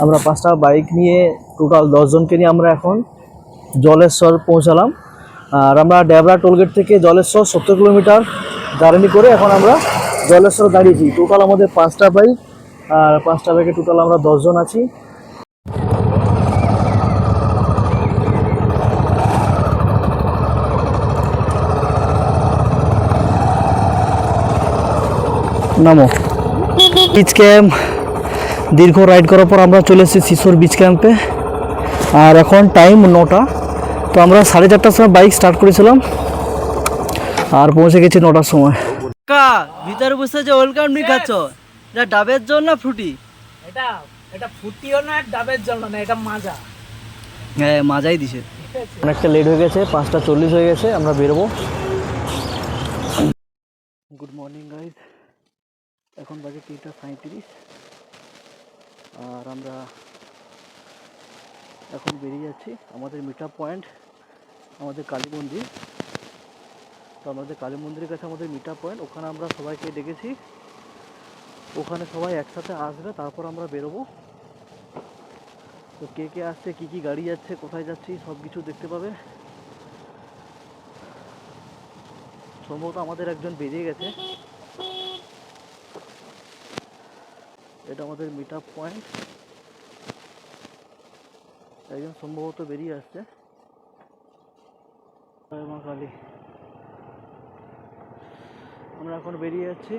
আমরা 5টা বাইক নিয়ে টোটাল 10 জনকে নিয়ে আমরা এখন জলেশ্বর পৌঁছালাম। আর আমরা ডেবরা টোলগেট থেকে জলেশ্বর 70 কিলোমিটার জার্নি করে এখন আমরা জলেশ্বর দাঁড়িয়েছি। টোটাল আমাদের 5টা বাইক, আর 5টা বাইকে টোটাল আমরা 10 জন আছি। নামো। বিচ ক্যাম্প দীর্ঘ রাইড করার পর আমরা চলে এসেছি শিশোর বিচ ক্যাম্পে। আর এখন টাইম 9টা। তো আমরা 4:30টার সময় বাইক স্টার্ট করেছিলাম আর পৌঁছে গেছি 9টার সময়। ভিতরে বসে যে ওয়েলকাম নি খাচ্ছ, এটা ডাবের জল না ফ্রুটি? এটা ফুটিও না, ডাবের জল না, এটা মাজা। হ্যাঁ, মাজাই দিছে। অনেকটা লেট হয়ে গেছে, 5:40 হয়ে গেছে, আমরা বেরোবো। গুড মর্নিং গাইজ, এখন বাজে 3:37 আর আমরা এখন বেরিয়ে যাচ্ছি আমাদের মিট আপ পয়েন্ট, আমাদের কালী মন্দির। তো আমাদের কালী মন্দিরের কাছে আমাদের মিট আপ পয়েন্ট, ওখানে আমরা সবাইকে ডেকেছি। ওখানে সবাই একসাথে আসবে, তারপর আমরা বেরোবো। তো কে কে আসছে, কী কী গাড়ি যাচ্ছে, কোথায় যাচ্ছি, সব কিছু দেখতে পাবে। সম্ভবত আমাদের একজন বেরিয়ে গেছে। এটা আমাদের মিট আপ পয়েন্ট, একজন সম্ভবত বেরিয়ে আসছে। মা কালী, আমরা এখন বেরিয়ে যাচ্ছি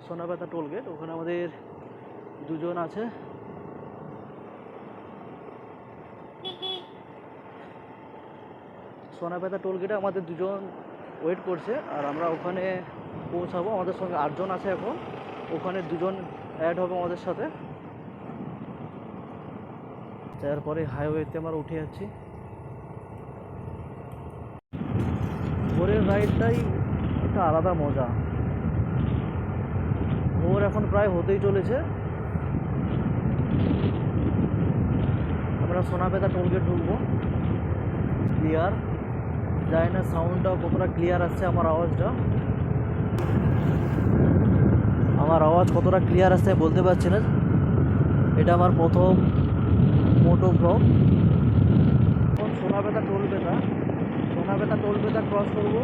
সোনাবেতা টোলগেট। ওখানে আমাদের 2 জন আছে। সোনাবেতা টোলগেটে আমাদের 2 জন ওয়েট করছে, আর আমরা ওখানে পৌঁছাবো। আমাদের সঙ্গে 8 জন আছে এখন, ওখানে 2 জন অ্যাড হবে আমাদের সাথে। তারপরে হাইওয়েতে আমরা উঠে যাচ্ছি। ভোরের রাইডটাই একটা আলাদা মজা। ভোর এখন প্রায় হতেই চলেছে। আমরা সোনাবেতা টোলগেট ঢুকবো। ক্লিয়ার, জানি না সাউন্ডটা কতটা ক্লিয়ার আসছে, আমার আওয়াজ কতটা ক্লিয়ার আসছে বলতে পারছি না। এটা আমার প্রথম মোটো ব্লগ। সোনাবেতা টোলবেতা ক্রস করব।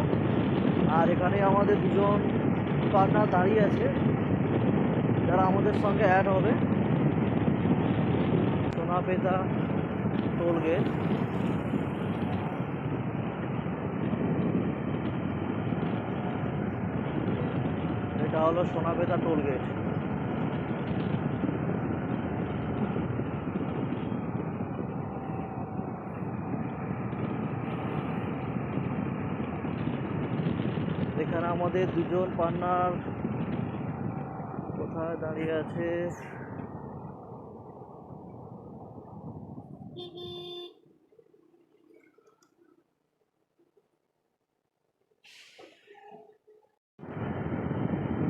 আর এখানে আমাদের 2 জন পার্টনার দাঁড়িয়ে আছে, যারা আমাদের সঙ্গে অ্যাড হবে। সোনাবেতা টোলগেট, এটা হলো সোনাবেতা টোলগেট। এখানে আমাদের 2 জন পার্টনার কোথায় দাঁড়িয়ে আছে,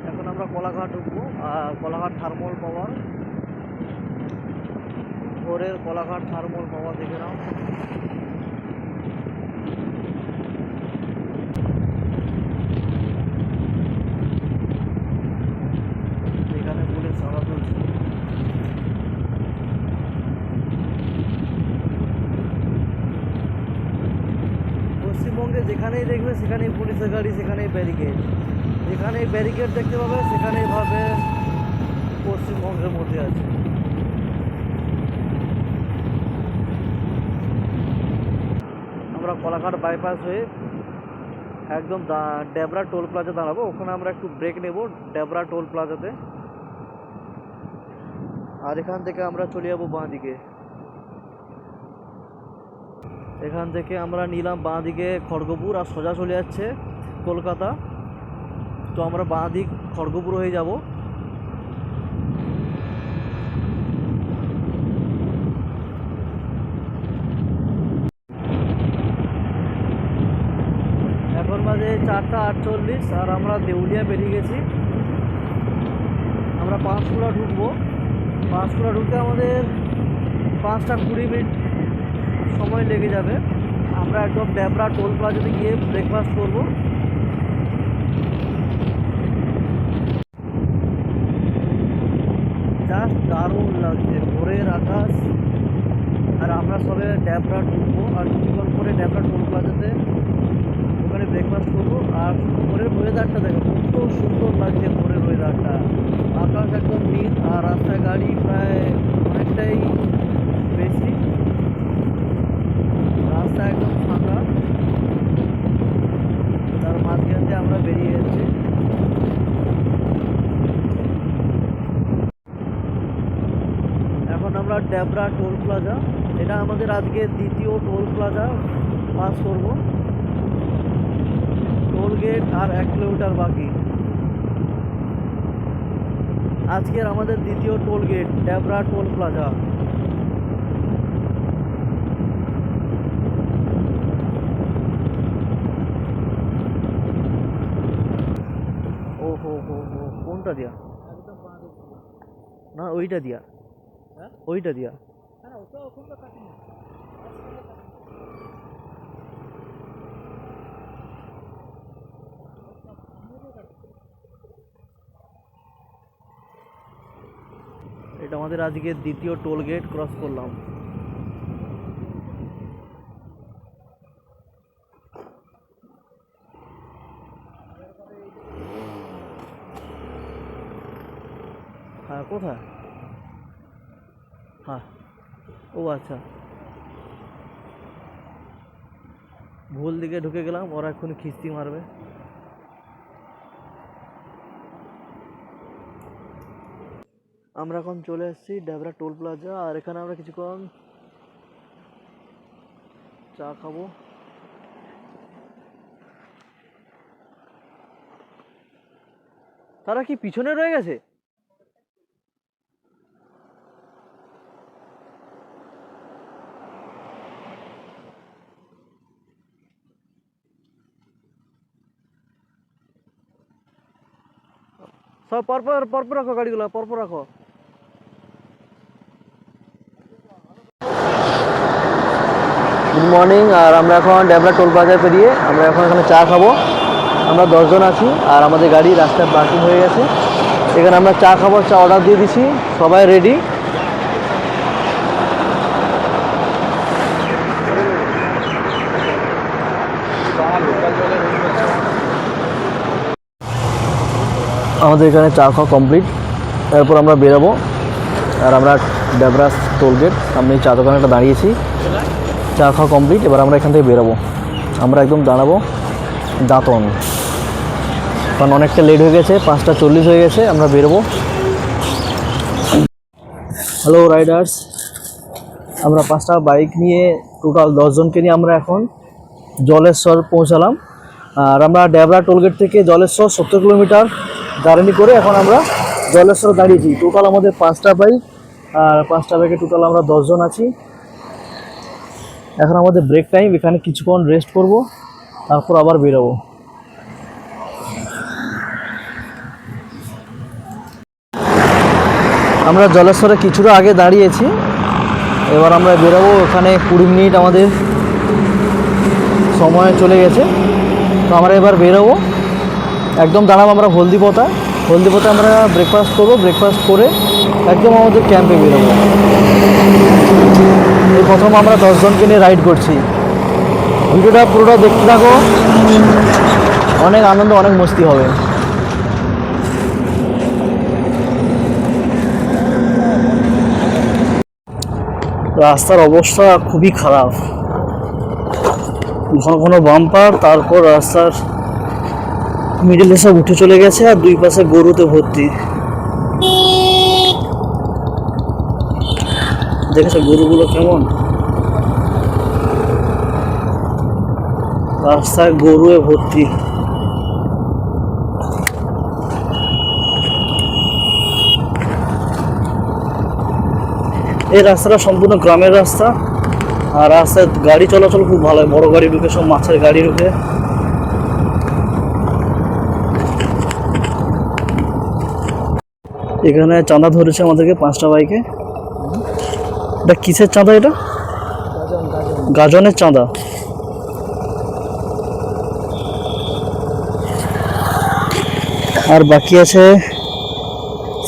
এখন আমরা কোলাঘাট ঢুকবো। কোলাঘাট থার্মাল পাওয়ার, ভোরের কোলাঘাট থার্মাল পাওয়ার দেখে নাও। এখানে পুলিশ সারা তুলছে। পশ্চিমবঙ্গে যেখানেই দেখবে সেখানেই পুলিশের গাড়ি, সেখানেই ব্যারিকেড। যেখানেই ব্যারিকেড দেখতে পাবে সেখানেই ভাবে পশ্চিমবঙ্গের মধ্যে আছে। আমরা কোলাঘাট বাইপাস হয়ে একদম ডেবরা টোল প্লাজা দাঁড়াবো। ওখানে আমরা একটু ব্রেক নেব ডেবরা টোল প্লাজাতে। আর এখান থেকে আমরা চলে যাবো বাঁ দিকে। এখান থেকে আমরা নিলাম বাঁ দিকে খড়গপুর, আর সোজা চলে যাচ্ছে কলকাতা। তো আমরা বাঁ দিক খড়গপুর হয়ে যাব। এখন বাজে 4:48 আর আমরা দেউলিয়া বেরিয়ে গেছি। আমরা পাঁশকুড়া ঢুকবো। পাঁশকুড়া ঢুকতে আমাদের 5:20 সময় লেগে যাবে। আমরা একদম ডেবরা টোল প্লাজাতে গিয়ে ব্রেকফাস্ট করব। জাস্ট দারুণ লাগছে, ভোরের আকাশ। আর আমরা সবে ড্যাবরা ঢুকবো, আর কিছুক্ষণ পরে ড্যাবরা টোল প্লাজাতে ওখানে ব্রেকফাস্ট করবো। আর ভোরের ওয়েদারটা দেখো কত সুন্দর লাগছে, ভোরের ওয়েদারটা, আকাশ একদম নীল আর রাস্তায় গাড়ি প্রায় অনেকটাই বেশি, রাস্তা একদম ফাঁকা, তার মাঝখান দিয়ে আমরা বেরিয়ে যাচ্ছি। এখন আমরা ড্যাবরা টোল প্লাজা, এটা আমাদের আজকে দ্বিতীয় টোল প্লাজা পাস করব। টোল গেট আর 1 কিলোমিটার বাকি। আজকের আমাদের দ্বিতীয় টোল গেট ড্যাবরা টোল প্লাজা। ও হো হো হো, কোনটা দিয়া? না ওইটা দিয়া, ওইটা দিয়া। এটা আমাদের আজকে দ্বিতীয় টোল গেট ক্রস করলাম। হ্যাঁ কোথায়? হ্যাঁ ও আচ্ছা, ভুল দিকে ঢুকে গেলাম, ওরা এক্ষুনি খিস্তি মারবে। আমরা এখন চলে এসেছি ড্যাবরা টোল প্লাজা, আর এখানে আমরা কিছুক্ষণ চা খাবো। তারা কি পিছনে রয়ে গেছে? সব পরপর পরপর রাখো, গাড়িগুলো পরপর রাখো। Good morning. আর আমরা এখন ড্যাবরা টোল প্লাজা পেরিয়ে আমরা এখন এখানে চা খাবো। আমরা 10 জন আছি, আর আমাদের গাড়ি রাস্তায় পার্কিং হয়ে গেছে। এখানে আমরা চা খাবো, চা অর্ডার দিয়ে দিছি, সবাই রেডি। আমাদের এখানে চা খাওয়া কমপ্লিট, এরপর আমরা বেরোবো। আর আমরা ড্যাবরা টোল গেট সামনে চা দোকানে একটা দাঁড়িয়েছি, চা খাওয়া কমপ্লিট। এবার আমরা এখান থেকে বেরোবো, আমরা একদম দাঁড়াবো দাঁতন, কারণ অনেকটা লেট হয়ে গেছে, 5:40 হয়ে গেছে, আমরা বেরোবো। হ্যালো রাইডার্স, আমরা 5টা বাইক নিয়ে টোটাল 10 জনকে নিয়ে আমরা এখন জলেশ্বর পৌঁছালাম। আর আমরা ড্যাবরা টোলগেট থেকে জলেশ্বর 70 কিলোমিটার জার্নি করে এখন আমরা জলেশ্বর দাঁড়িয়েছি। টোটাল আমাদের 5টা বাইক, আর 5টা বাইকে টোটাল আমরা 10 জন আছি। এখন আমাদের ব্রেক টাইম, এখানে কিছুক্ষণ রেস্ট করব, তারপর আবার বেরোবো। আমরা জলেশ্বরে কিছুটা আগে দাঁড়িয়েছি, এবার আমরা বেরোবো। ওখানে 20 মিনিট আমাদের সময় চলে গেছে, তো আমরা এবার বেরোবো। একদম দাঁড়াবো আমরা হলদিপোতা, হলদিপোতা আমরা ব্রেকফাস্ট করবো, ব্রেকফাস্ট করে একদম আমাদের ক্যাম্পে বেরোবো। এই প্রথম আমরা 10 জনকে নিয়ে রাইড করছি। ভিডিওটা পুরোটা দেখতে থাকো, অনেক আনন্দ, অনেক মস্তি হবে। রাস্তার অবস্থা খুবই খারাপ, ঘন ঘন বাম্পার, তারপর রাস্তার মিডলে সব উঠে চলে গেছে, আর দুই পাশে গরুতে ভর্তি। দেখেছো গরুগুলো কেমন, রাস্তায় গরুয়ে ভর্তি। এই রাস্তাটা সম্পূর্ণ গ্রামের রাস্তা, আর রাস্তায় গাড়ি চলাচল খুব ভালো, বড় গাড়ি ঢুকে, সব মাছের গাড়ি ঢুকে। এখানে চাঁদা ধরেছে আমাদেরকে 5টা বাইকে। এটা কিসের চাঁদা? এটা গাজনের চাঁদা। আর বাকি আছে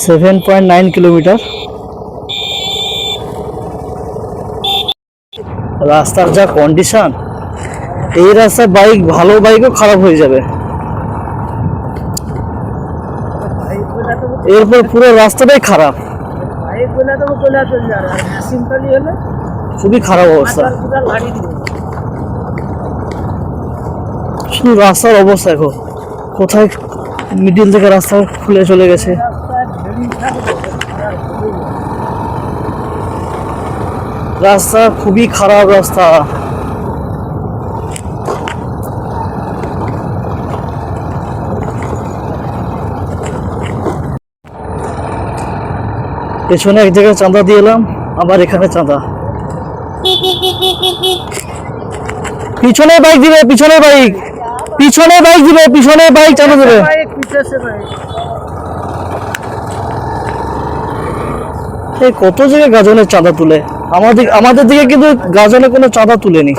7.9 কিলোমিটার। রাস্তার যা কন্ডিশন, এই রাস্তায় বাইক, ভালো বাইকও খারাপ হয়ে যাবে। এরপর পুরো রাস্তাটাই খারাপ, খুবই খারাপ অবস্থা। শুধু রাস্তার অবস্থা দেখো, কোথায় মিডিল থেকে রাস্তা খুলে চলে গেছে। রাস্তা খুবই খারাপ রাস্তা। পেছনে এক জায়গায় চাঁদা দিয়ে এলাম, আবার এখানে চাঁদা। পিছনে বাইক দিবে, পিছনে বাইক, পিছনে বাইক দিবে, পিছনে বাইক চাঁদা দেবে। এই কত জায়গায় গাজনের চাঁদা তুলে, আমাদের দিকে কিন্তু গাজনে কোনো চাঁদা তুলেনি।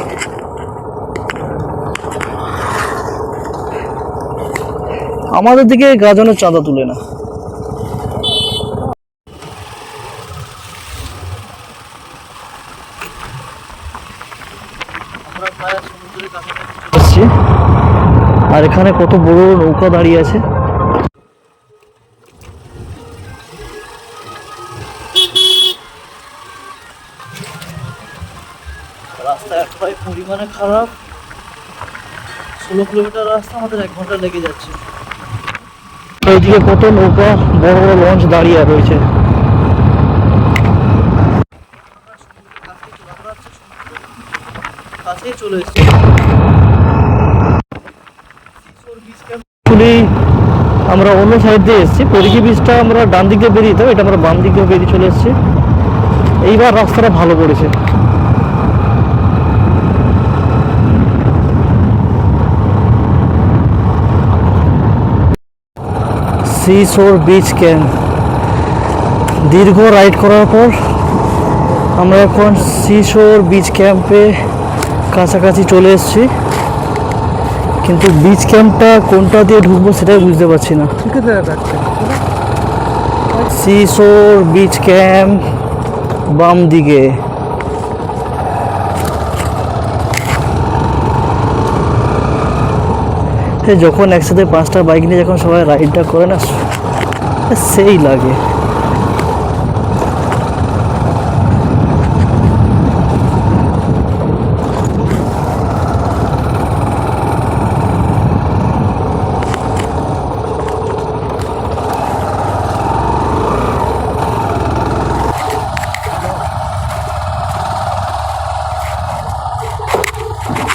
আমাদের দিকে গাজনের চাঁদা তুলে না। আর এখানে কত বড় নৌকা দাঁড়িয়ে আছে। রাস্তা এতটাই পরিমাণে খারাপ, 16 কিলোমিটার রাস্তা আমাদের 1 ঘন্টা লেগে যাচ্ছে। ওইদিকে কত নৌকা, বড় বড় লঞ্চ দাঁড়িয়ে রয়েছে। কাছেই চলে এসেছি। আমরা অন্য সাইড দিয়ে এসেছি, পরিকি বীজটা আমরা ডান দিক দিয়ে বেরিয়ে যেতাম, এটা আমরা বাম দিক দিয়ে বেরিয়ে চলে এসেছি। এইবার রাস্তাটা ভালো করেছে। সিশোর বিচ ক্যাম্প, দীর্ঘ রাইড করার পর আমরা এখন সিশোর বিচ ক্যাম্পে কাছাকাছি চলে এসেছি, কিন্তু বিচ ক্যাম্পটা কোনটা দিয়ে ঢুকবো সেটাই বুঝতে পারছি না। সিশোর বিচ ক্যাম্প বাম দিকে। যখন একসাথে 5টা বাইক নিয়ে যখন সবাই রাইডটা করে না, সেই লাগে।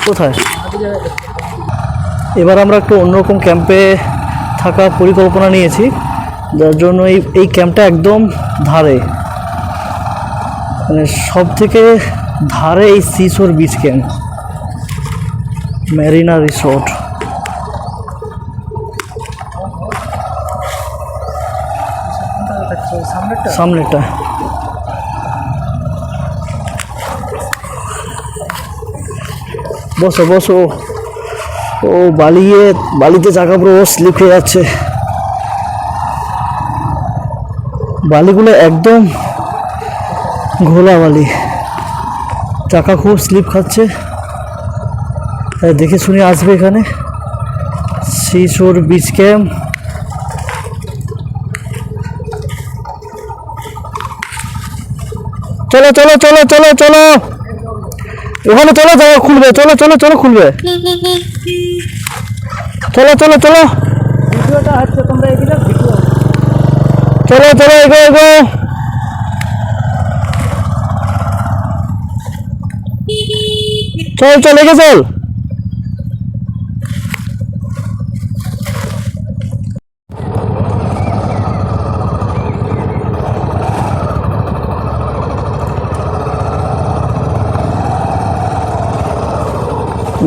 কোথায়? এবার আমরা একটু অন্যরকম ক্যাম্পে থাকার পরিকল্পনা নিয়েছি, যার জন্য এই ক্যাম্পটা একদম ধারে, মানে সব থেকে ধারে এই সিশোর বিচ ক্যাম্প, মেরিনা রিসোর্ট। সামনেটা বসো বসো। ও বালিতে চাকা পুরো স্লিপ হয়ে যাচ্ছে। বালিগুলো একদম ঘোলা বালি, চাকা খুব স্লিপ খাচ্ছে। তাই দেখে শুনে আসবে এখানে। সিশোর বিচ ক্যাম্প। চলো চলো চলো চলো চলো, ওখানে চলো, জায়গা খুলবে, চলো চলো চলো খুলবে, চলো চলো চলো। ভিডিওটা হচ্ছে, তোমরা এদিকে ভিডিও, চলো চলো এগো এগো। চল চল এগো চল।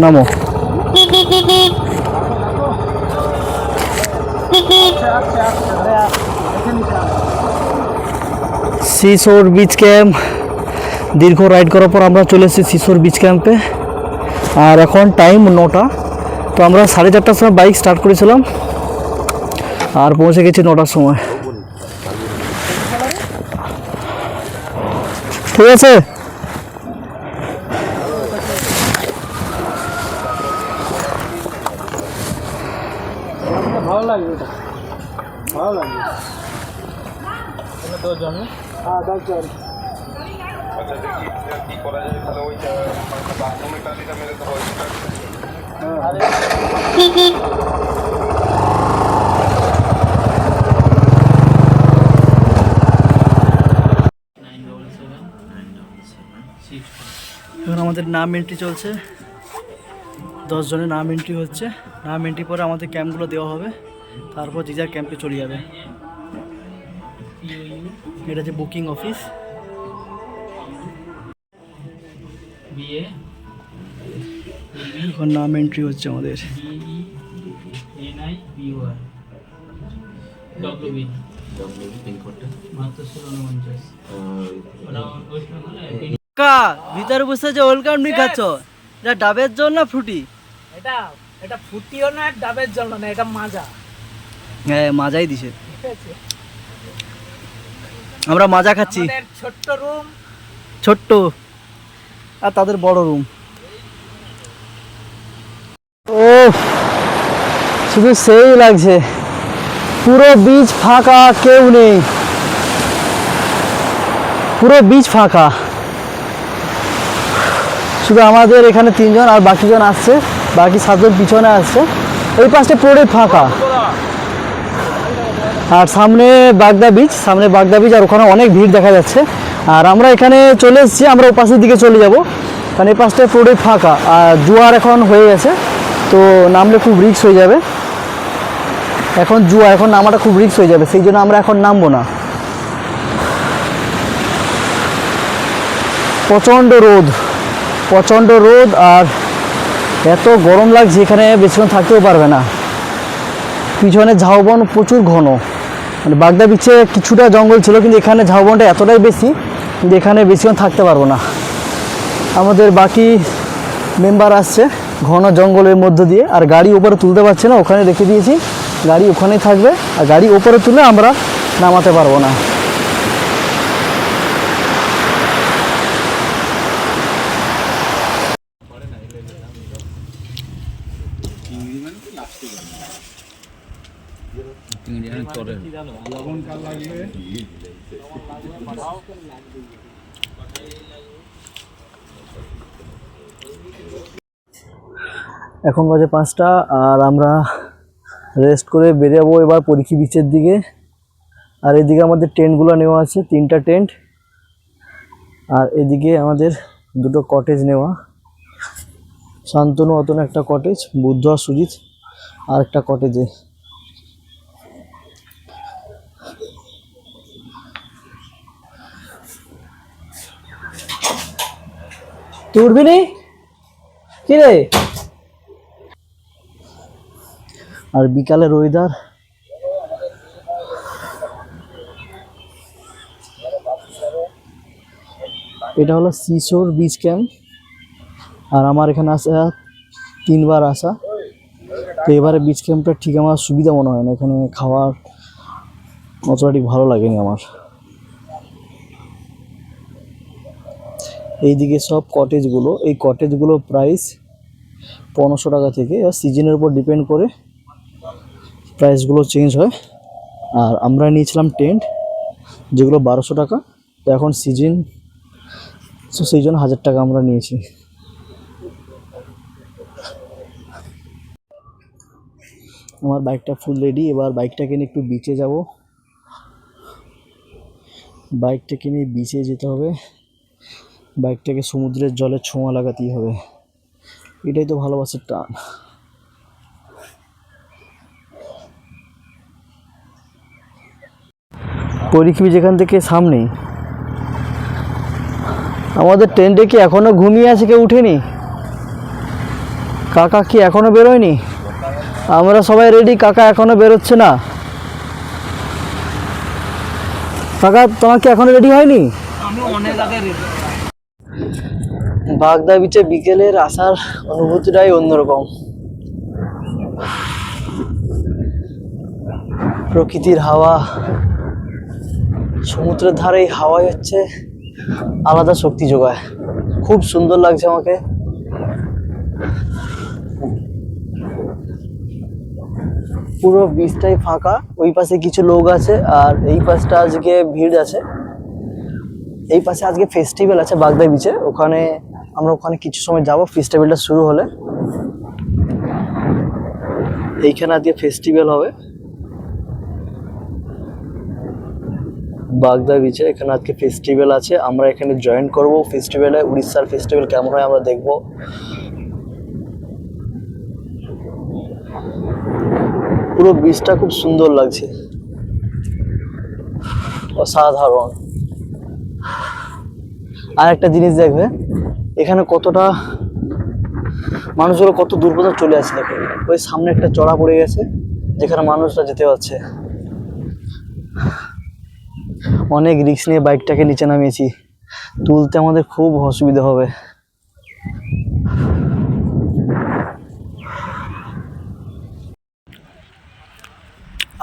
নামো। সিশোর বিচ ক্যাম্প, দীর্ঘ রাইড করার পর আমরা চলে এসেছি সিশোর বিচ ক্যাম্পে। আর এখন টাইম 9টা, তো আমরা 4:30টার সময় বাইক স্টার্ট করেছিলাম আর পৌঁছে গেছি 9টার সময়। ঠিক আছে, ভালো লাগবে এটা, ভালো লাগবে। জন? হ্যাঁ 10 জন। আচ্ছা দেখি কি করা যায় তাহলে ওইটা বাথরুমের টালিটা মেরে দেবো। এখন আমাদের নাম এন্ট্রি চলছে, 10 জনের নাম এন্ট্রি হচ্ছে। নাম এন্ট্রি পরে আমাদের ক্যাম্পগুলো দেওয়া হবে, তারপর যে যার ক্যাম্পে চলে যাবে। এটা হচ্ছে বুকিং অফিস। এখন নাম এন্ট্রি হচ্ছে আমাদের। ভিতরে বসে যে ওয়েলকাম ড্রিঙ্ক খাচ্ছ, এটা ডাবের জল না ফ্রুটি? এটা এটা ফুটিও না ডাবের জল না, এটা মাজা। হ্যাঁ মাজাই দিছে, ঠিক আছে? আমরা মাজা খাচ্ছি। আমাদের ছোট্ট রুম, ছোট্ট, আর তাদের বড় রুম। ও শুধু সেই লাগছে, পুরো বিচ ফাঁকা, কেউ নেই, পুরো বিচ ফাঁকা। শুধু আমাদের এখানে 3 জন, আর বাকি জন আসছে, বাকি 7 জন পিছনে আসছে। এই পাশটা পুরোটাই ফাঁকা। আর সামনে বাগদা বিচ, আর ওখানে অনেক ভিড় দেখা যাচ্ছে। আর আমরা এখানে চলে এসেছি, আমরা ওই পাশের দিকে চলে যাব, কারণ এই পাশটা পুরোটাই ফাঁকা। আর জোয়ার এখন হয়ে গেছে, তো নামলে খুব রিস্ক হয়ে যাবে। এখন জোয়ার, এখন নামাটা খুব রিস্ক হয়ে যাবে, সেই জন্য আমরা এখন নামবো না। প্রচণ্ড রোদ, আর এত গরম লাগছে, এখানে বেশিক্ষণ থাকতেও পারবে না। পিছনে ঝাউবন প্রচুর ঘন, মানে বাগদা বিচে কিছুটা জঙ্গল ছিল, কিন্তু এখানে ঝাউবনটা এতটাই বেশি যে এখানে বেশিক্ষণ থাকতে পারবো না। আমাদের বাকি মেম্বার আসছে ঘন জঙ্গলের মধ্য দিয়ে, আর গাড়ি উপরে তুলতে পারছে না, ওখানে রেখে দিয়েছি, গাড়ি ওখানেই থাকবে। আর গাড়ি উপরে তুলে আমরা নামাতে পারবো না। এখন বাজে 5টা, আর আমরা রেস্ট করে বেরোবো এবার পরীক্ষী বিচের দিকে। আর এদিকে আমাদের টেন্টগুলো নেওয়া আছে, 3টা টেন্ট, আর এদিকে আমাদের 2টো কটেজ নেওয়া, শান্তনু অতনু একটা কটেজ, বুদ্ধ আর সুজিত আর একটা কটেজে। তুই উঠবি নি কি রে? আর বিকালের ওয়েদার, এটা হলো সিশোর বিচ ক্যাম্প। আর আমার এখানে আসা 3বার আসা, তো এবারে বিচ ক্যাম্পটা ঠিক আমার সুবিধা মনে হয় না, এখানে খাওয়ার অতটা ঠিক ভালো লাগেনি আমার। এইদিকে সব কটেজগুলো, এই কটেজগুলো প্রাইস 1500 টাকা থেকে, সিজনের উপর ডিপেন্ড করে প্রাইসগুলো চেঞ্জ হয়। আর আমরা নিয়েছিলাম টেন্ট, যেগুলো 1200 টাকা, তো এখন সিজন, তো সেই জন্য 1000 টাকা আমরা নিয়েছি। আমার বাইকটা ফুল রেডি, এবার বাইকটাকে নিয়ে একটু বিচে যাব। বাইকটাকে নিয়ে বিচে যেতে হবে, বাইকটাকে সমুদ্রের জলে ছোঁয়া লাগাতেই হবে, এটাই তো ভালোবাসার টান। পরীক্ষা যেখান থেকে সামনেই, আমাদের টেন্টে কি এখনো ঘুমিয়ে আছে, কেউ উঠেনি? কাকা কি এখনো বেরোয়নি? আমরা সবাই রেডি, কাকা এখনো বেরোচ্ছে না। কাকা তোমার কি এখনো রেডি হয়নি? আমি অনেক আগে রেডি। বাগদা বিচে বিকেলের আসার অনুভূতিটাই অন্যরকম। প্রকৃতির হাওয়া, সমুদ্রের ধারে এই হাওয়াই হচ্ছে আলাদা শক্তি যোগায়, খুব সুন্দর লাগছে আমাকে। পুরো বিচটাই ফাঁকা, ওই পাশে কিছু লোক আছে আর এই পাশটা আজকে ভিড় আছে। এই পাশে আজকে ফেস্টিভ্যাল আছে বাগদা বিচে, ওখানে আমরা ওখানে কিছু সময় যাব ফেস্টিভ্যালটা শুরু হলে। এইখানে আজকে ফেস্টিভ্যাল হবে বাগদা বিচে, এখানে আজকে ফেস্টিভ্যাল আছে, আমরা এখানে জয়েন করব ফেস্টিভ্যালে। উড়িষ্যার ফেস্টিভ্যাল কেমন হয় আমরা দেখব। পুরো বিচটা খুব সুন্দর লাগছে, অসাধারণ। আর একটা জিনিস দেখবে, এখানে কতটা মানুষগুলো কত দূর পর্যন্ত চলে আসছে। দেখো ওই সামনে একটা চড়া পড়ে গেছে যেখানে মানুষরা যেতে পারছে। অনেক রিস্ক নিয়ে বাইকটাকে নিচে নামিয়েছি, তুলতে আমাদের খুব অসুবিধা হবে।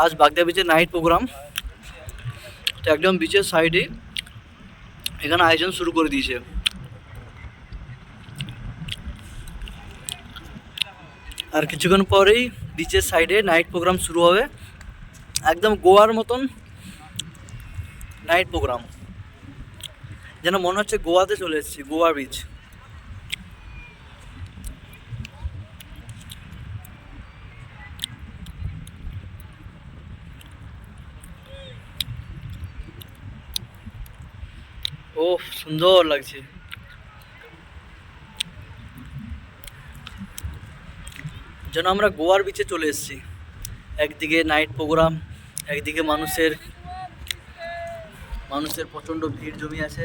আজ বাগদা বিচের নাইট প্রোগ্রাম, তো একদম বিচের সাইডে এখানে আয়োজন শুরু করে দিয়েছে। আর কিছুক্ষণ পরেই বিচের সাইডে নাইট প্রোগ্রাম শুরু হবে, একদম গোয়ার মতন নাইট প্রোগ্রাম, যেন মনে হচ্ছে গোয়াতে চলে এসেছি, গোয়া বিচ। ও সুন্দর লাগছে, যেন আমরা গোয়ার বিচে চলে এসেছি। একদিকে নাইট প্রোগ্রাম, একদিকে মানুষের প্রচণ্ড ভিড় জমে আছে।